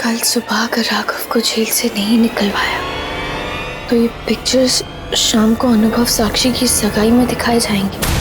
कल सुबह अगर राघव को जेल से नहीं निकलवाया तो ये पिक्चर्स शाम को अनुभव साक्षी की सगाई में दिखाए जाएंगे।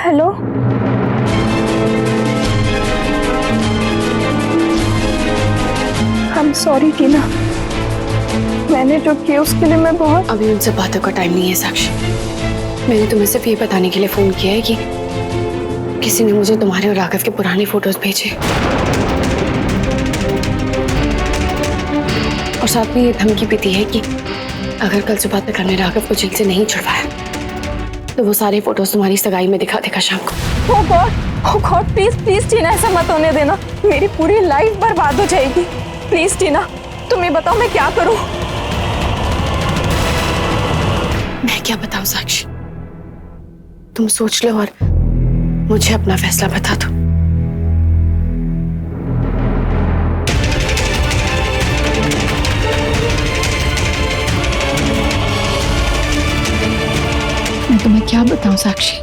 हेलो, आई एम सॉरी टीना, मैंने जो किया उसके लिए मैं बहुत। अभी उनसे बातों का टाइम नहीं है साक्षी। मैंने तुम्हें सिर्फ ये बताने के लिए फोन किया है कि किसी ने मुझे तुम्हारे और राघव के पुराने फोटोज भेजे और साथ में ये धमकी भी दी है कि अगर कल सुबह तक हमने राघव को जेल से नहीं छुड़वाया तो वो सारे फोटोज तुम्हारी सगाई में दिखा देगा शाम को। ओह गॉड, प्लीज प्लीज टीना, ऐसा मत होने देना, मेरी पूरी लाइफ बर्बाद हो जाएगी। प्लीज टीना, तुम ये बताओ मैं क्या करूं? मैं क्या बताऊं साक्षी, तुम सोच लो और मुझे अपना फैसला बता दो। मैं तुम्हें क्या बताऊं साक्षी,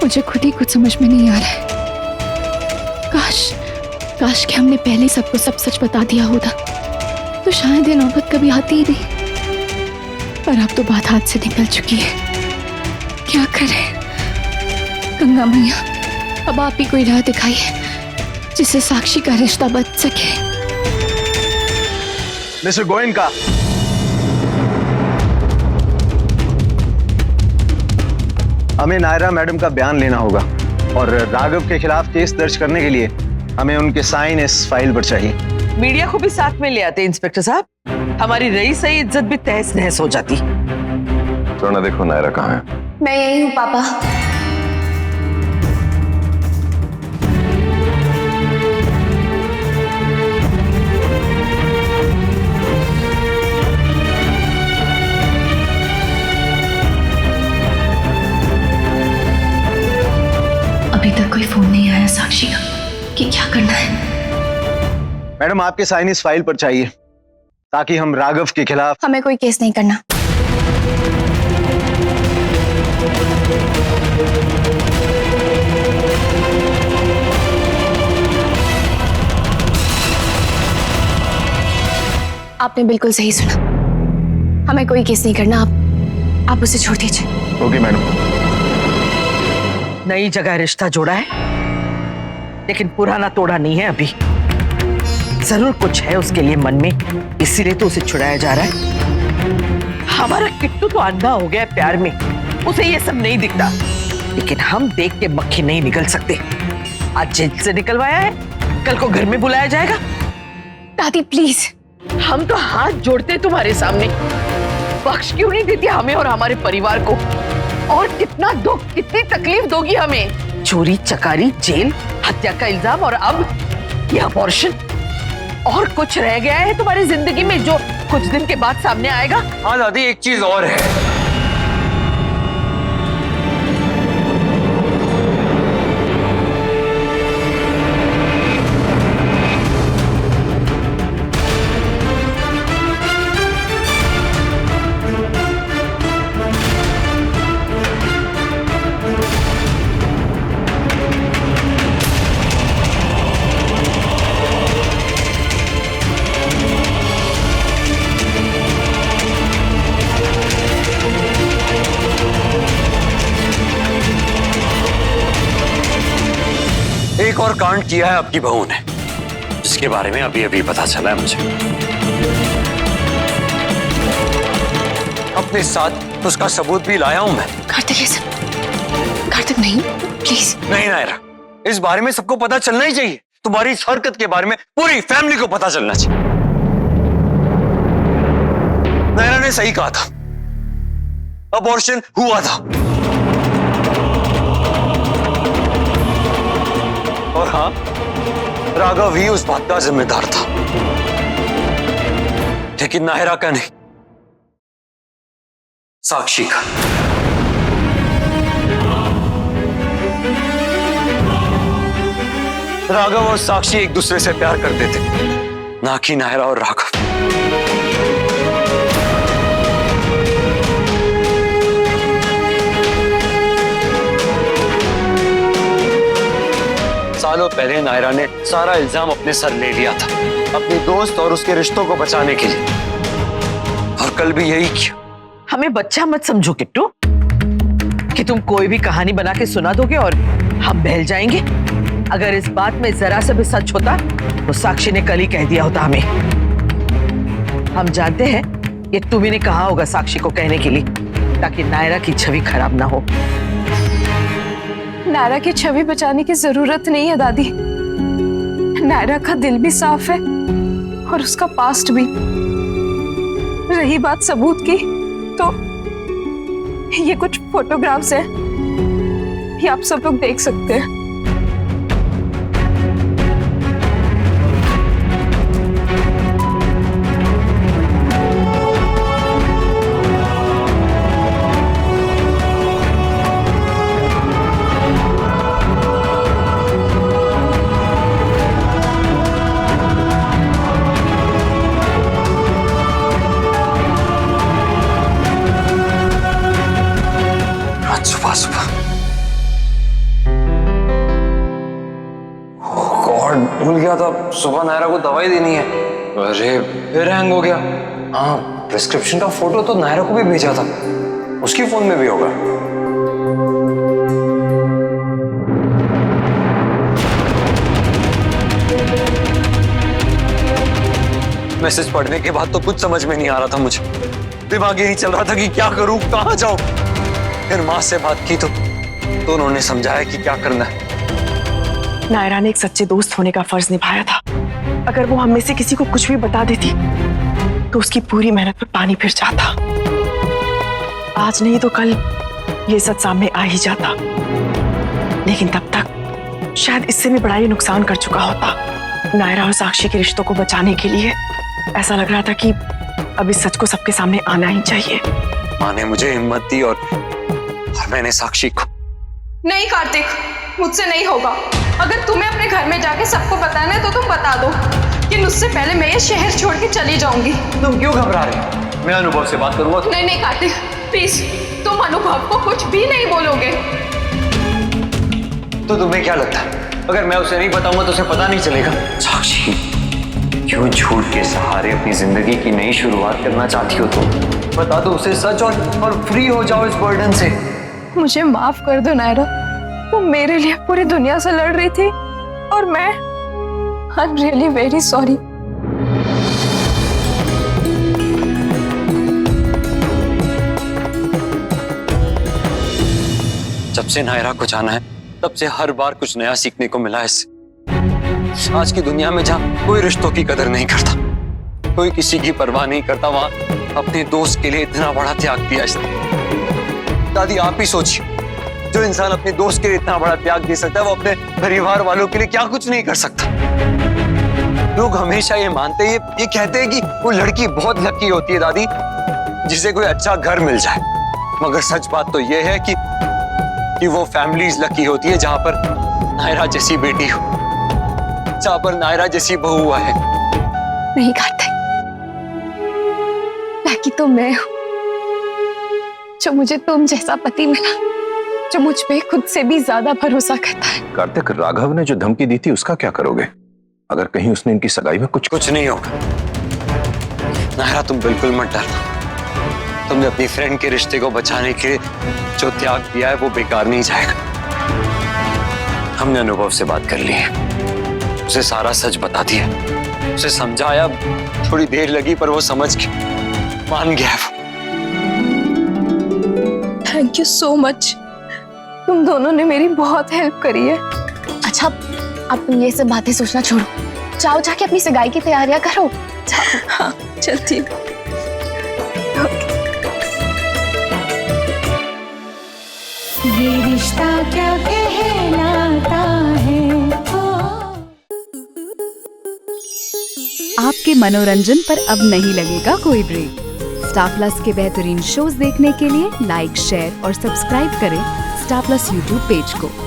मुझे खुद ही कुछ समझ में नहीं आ रहा है। काश कि हमने पहले सबको सब सच बता दिया होता तो शायद ये नौबत कभी आती ही नहीं। पर अब तो बात हाथ से निकल चुकी है, क्या करें? गंगा मैया, अब आप ही कोई राह दिखाइए जिससे साक्षी का रिश्ता बच सके। मिस्टर गोयनका, हमें नायरा मैडम का बयान लेना होगा और राघव के खिलाफ केस दर्ज करने के लिए हमें उनके साइन इस फाइल पर चाहिए। मीडिया को भी साथ में ले आते इंस्पेक्टर साहब, हमारी रही सही इज्जत भी तहस नहस हो जाती। सोना देखो नायरा कहाँ है? मैं यही हूँ पापा। अभी तक कोई फोन नहीं आया साक्षी का कि क्या करना है। मैडम आपके साइन इस फाइल पर चाहिए ताकि हम राघव के खिलाफ। हमें कोई केस नहीं करना। आपने बिल्कुल सही सुना, हमें कोई केस नहीं करना। आप उसे छोड़ दीजिए। Okay madam. नई जगह रिश्ता जोड़ा है लेकिन पुराना तोड़ा नहीं है। अभी जरूर कुछ है उसके लिए मन में, इसीलिए तो उसे छुड़ाया जा रहा है। हमारा किट्टू तो अंधा हो गया है प्यार में, उसे ये सब नहीं दिखता, लेकिन हम देख के मक्खी नहीं निकल सकते। आज जेल से निकलवाया है, कल को घर में बुलाया जाएगा। दादी प्लीज, हम तो हाथ जोड़ते तुम्हारे सामने, बख्श क्यों नहीं देती हमें और हमारे परिवार को? और कितना दुख, कितनी तकलीफ दोगी हमें? चोरी चकारी, जेल, हत्या का इल्जाम और अब ये अबॉर्शन। और कुछ रह गया है तुम्हारी जिंदगी में जो कुछ दिन के बाद सामने आएगा? हाँ दादी, एक चीज और है। एक और कांड किया है आपकी बहू ने, जिसके बारे में अभी अभी पता चला है मुझे। अपने साथ उसका सबूत भी लाया हूं मैं। कार्तिक, ये सब कार्तिक नहीं, प्लीज। नहीं नायरा, इस बारे में सबको पता चलना ही चाहिए। तुम्हारी इस हरकत के बारे में पूरी फैमिली को पता चलना चाहिए। नायरा ने सही कहा था, अबॉर्शन हुआ था। और हाँ, राघव ही उस बात का जिम्मेदार था, लेकिन नायरा का नहीं। साक्षी का। राघव और साक्षी एक दूसरे से प्यार करते थे, ना कि नायरा और राघव। सालों पहले नायरा ने सारा इल्जाम अपने सर ले लिया था, अपनी दोस्त और उसके रिश्तों को बचाने के लिए, और कल भी यही किया। हमें बच्चा मत समझो किट्टू कि तुम कोई भी कहानी बना के सुना दोगे और हम बहल जाएंगे। अगर इस बात में जरा सा भी सच होता तो साक्षी ने कल ही कह दिया होता हमें। हम जानते हैं ये तुम्ही ने कहा होगा साक्षी को कहने के लिए, ताकि नायरा की छवि खराब ना हो। नायरा की छवि बचाने की जरूरत नहीं है दादी। नायरा का दिल भी साफ है और उसका पास्ट भी। रही बात सबूत की, तो ये कुछ फोटोग्राफ्स हैं, ये आप सब लोग देख सकते हैं। भूल गया था सुबह नायरा को दवाई देनी है। अरे फिर हैंग हो गया। हाँ, प्रिस्क्रिप्शन का फोटो तो नायरा को भी भेजा था, उसकी फोन में भी होगा। मैसेज पढ़ने के बाद तो कुछ समझ में नहीं आ रहा था मुझे। दिमाग ही नहीं चल रहा था कि क्या करूं, कहां जाऊं। फिर माँ से बात की तो उन्होंने समझाया कि क्या करना है। नायरा ने एक सच्चे दोस्त होने का फर्ज निभाया था। अगर वो हम में से किसी को कुछ भी बता देती तो उसकी पूरी मेहनत पर पानी फिर जाता। आज नहीं तो कल ये सच सामने आ ही जाता, लेकिन तब तक शायद इससे भी बड़ा ही नुकसान कर चुका होता। नायरा और साक्षी के रिश्तों को बचाने के लिए ऐसा लग रहा था कि अब इस सच को सबके सामने आना ही चाहिए। माँ ने मुझे हिम्मत दी और मैंने साक्षी को। नहीं कार्तिक, मुझसे नहीं होगा। अगर तुम्हें अपने घर में जाके सबको बताना है तो तुम बता दो कि उससे पहले मैं ये शहर छोड़ के चली जाऊंगी। तुम क्यों घबरा रहे हो? मैं अनुभव से बात करूंगा। नहीं नहीं कार्तिक, प्लीज तुम अनुभव को कुछ भी नहीं बोलोगे। तो तुम्हें क्या लगता है अगर मैं उसे नहीं बताऊंगा तो उसे पता नहीं चलेगा? साक्षी, क्यों झूठ के सहारे अपनी जिंदगी की नई शुरुआत करना चाहती हो तुम? बता दो उसे सच और फ्री हो जाओ इस बर्डन से। मुझे माफ कर दो नायरा, तुम मेरे लिए पूरी दुनिया से लड़ रही थी और मैं I am really very sorry. जब से नायरा को जाना है तब से हर बार कुछ नया सीखने को मिला है इससे। आज की दुनिया में जहाँ कोई रिश्तों की कदर नहीं करता, कोई किसी की परवाह नहीं करता, वहां अपने दोस्त के लिए इतना बड़ा त्याग दिया इसने। दादी आप ही सोचिए, जो इंसान अपने दोस्त के लिए इतना बड़ा त्याग दे सकता है वो अपने परिवार वालों के लिए क्या कुछ नहीं कर सकता। लोग हमेशा ये मानते हैं, ये कहते हैं कि वो लड़की बहुत लकी होती है दादी जिसे कोई अच्छा घर मिल जाए, मगर सच बात तो ये है कि वो फैमिलीज लकी होती है जहां पर नायरा जैसी बेटी हो, जहां पर नायरा जैसी बहू हुआ है। नहीं कार्तिक, लकी तो मैं हूं जो मुझे तुम जैसा पति मिला, जो मुझ पे खुद से भी ज्यादा भरोसा करता है। कार्तिक, राघव ने जो धमकी दी थी उसका क्या करोगे? अगर कहीं उसने इनकी सगाई में कुछ नहीं होगा। नायरा तुम बिल्कुल मत डरना, तुमने अपनी फ्रेंड के रिश्ते को बचाने के लिए जो त्याग दिया है वो बेकार नहीं जाएगा। हमने अनुभव से बात कर ली है, उसे सारा सच बता दिया, उसे समझाया, थोड़ी देर लगी पर वो समझ के मान गया है। थैंक यू सो मच, तुम दोनों ने मेरी बहुत हेल्प करी है। अच्छा, अब तुम ये सब बातें सोचना छोड़ो, जाओ जाके अपनी सगाई की तैयारियां करो। हाँ चलती हूँ। ये रिश्ता क्या कहलाता है। आपके मनोरंजन पर अब नहीं लगेगा कोई ब्रेक। स्टार प्लस के बेहतरीन शोज देखने के लिए लाइक, शेयर और सब्सक्राइब करें स्टार प्लस यूट्यूब पेज को।